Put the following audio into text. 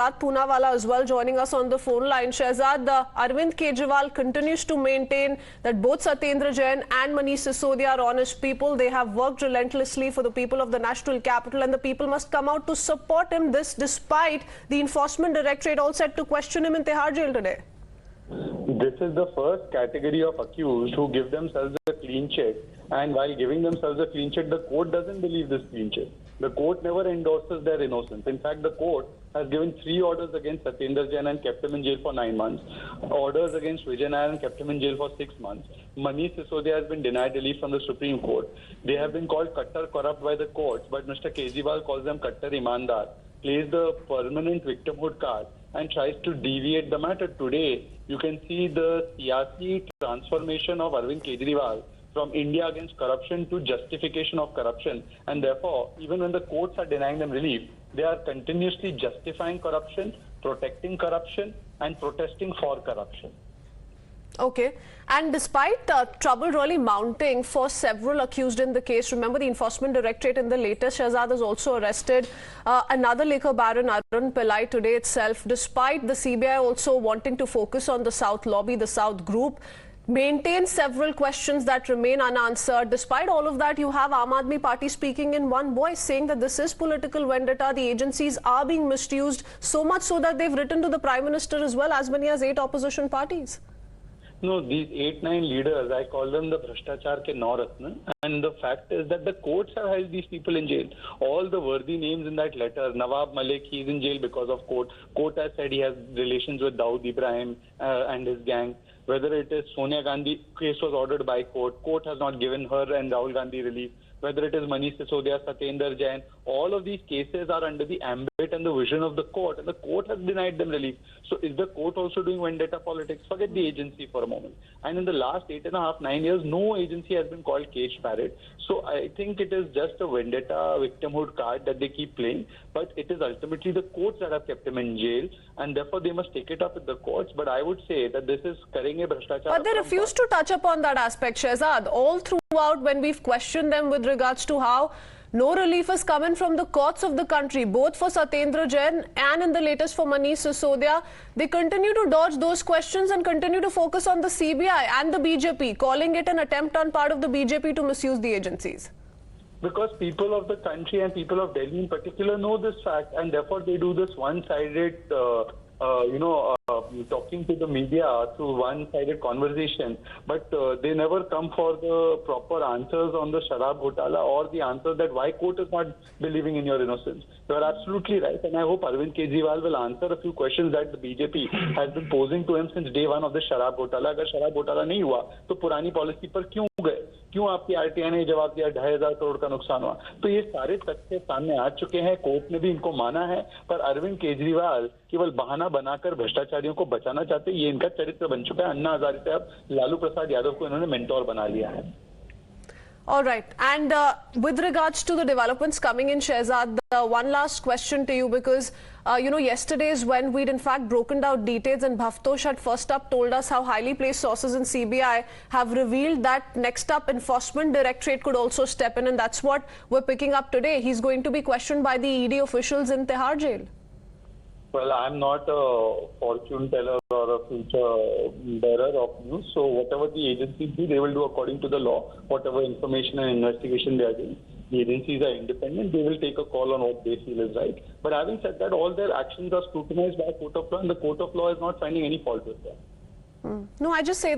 Poonawalla as well joining us on the phone line. Shehzad, Arvind Kejriwal continues to maintain that both Satyendar Jain and Manish Sisodia are honest people. They have worked relentlessly for the people of the national capital and the people must come out to support him. This despite the Enforcement Directorate all set to question him in Tihar jail today. This is the first category of accused who give themselves a clean check, and while giving themselves a clean check, the court doesn't believe this clean check. The court never endorses their innocence. In fact, the court has given 3 orders against Satyendar Jain and kept him in jail for 9 months. Orders against Vijay Nair and kept him in jail for 6 months. Manish Sisodia has been denied relief from the Supreme Court. They have been called Kattar corrupt by the courts, but Mr. Kejriwal calls them Kattar Imandar, plays the permanent victimhood card and tries to deviate the matter. Today, you can see the siyasi transformation of Arvind Kejriwal from India against corruption to justification of corruption. And therefore, even when the courts are denying them relief, they are continuously justifying corruption, protecting corruption, and protesting for corruption. Okay. And despite trouble really mounting for several accused in the case, remember the Enforcement Directorate in the latest, Shehzad has also arrested another liquor baron, Arun Pillai, today itself, despite the CBI also wanting to focus on the South lobby, the South group, maintain several questions that remain unanswered. Despite all of that, you have Aam Aadmi Party speaking in one voice, saying that this is political vendetta. The agencies are being misused, so much so that they've written to the Prime Minister as well, as many as 8 opposition parties. No, these 8-9 leaders, I call them the Bhrashtachar ke Nauratna. And the fact is that the courts have held these people in jail. All the worthy names in that letter, Nawab Malik, he's in jail because of court. Court has said he has relations with Dawood Ibrahim and his gang. Whether it is Sonia Gandhi, case was ordered by court. Court has not given her and Rahul Gandhi relief. Whether it is Manish Sisodia, Satyendar Jain, all of these cases are under the ambit and the vision of the court, and the court has denied them relief. So is the court also doing vendetta politics? Forget the agency for a moment. And in the last 8.5, 9 years, no agency has been called cage parrot. So I think it is just a vendetta victimhood card that they keep playing, but it is ultimately the courts that have kept him in jail, and therefore they must take it up with the courts. But I would say that this is karenge bhrashtachar. But they refuse to touch upon that aspect, Shehzad. All throughout, when we've questioned them with regards to how no relief has come in from the courts of the country, both for Satyendar Jain and in the latest for Manish Sisodia, they continue to dodge those questions and continue to focus on the CBI and the BJP, calling it an attempt on part of the BJP to misuse the agencies. Because people of the country and people of Delhi in particular know this fact, and therefore they do this one-sided, talking to the media through one-sided conversation. But they never come for the proper answers on the Sharab Ghotala or the answer that why court is not believing in your innocence. You are absolutely right, and I hope Arvind Kejriwal will answer a few questions that the BJP has been posing to him since day one of the Sharab Ghotala. Agar Sharab Ghotala nahi hua, to purani policy par kyun gaye? क्यों आपकी RTI ने जवाब दिया 2,500 करोड़ का नुकसान हुआ? तो ये सारे तथ्य सामने आ चुके हैं, कोर्ट ने भी इनको माना है, पर अरविंद केजरीवाल केवल बहाना बनाकर भ्रष्टाचारियों को बचाना चाहते हैं. ये इनका चरित्र बन चुका है. अन्ना हजारे से अब लालू प्रसाद यादव को इन्होंने मेंटोर बना लिया है. All right. And with regards to the developments coming in, Shehzad, one last question to you, because, yesterday is when we'd in fact broken down details, and Bhavtosh had first up told us how highly placed sources in CBI have revealed that next up Enforcement Directorate could also step in, and that's what we're picking up today. He's going to be questioned by the ED officials in Tihar jail. Well, I'm not a fortune teller or a future bearer of news. So whatever the agencies do, they will do according to the law. Whatever information and investigation they are doing, the agencies are independent. They will take a call on what they feel is right. But having said that, all their actions are scrutinized by a court of law, and the court of law is not finding any fault with them. No, I just say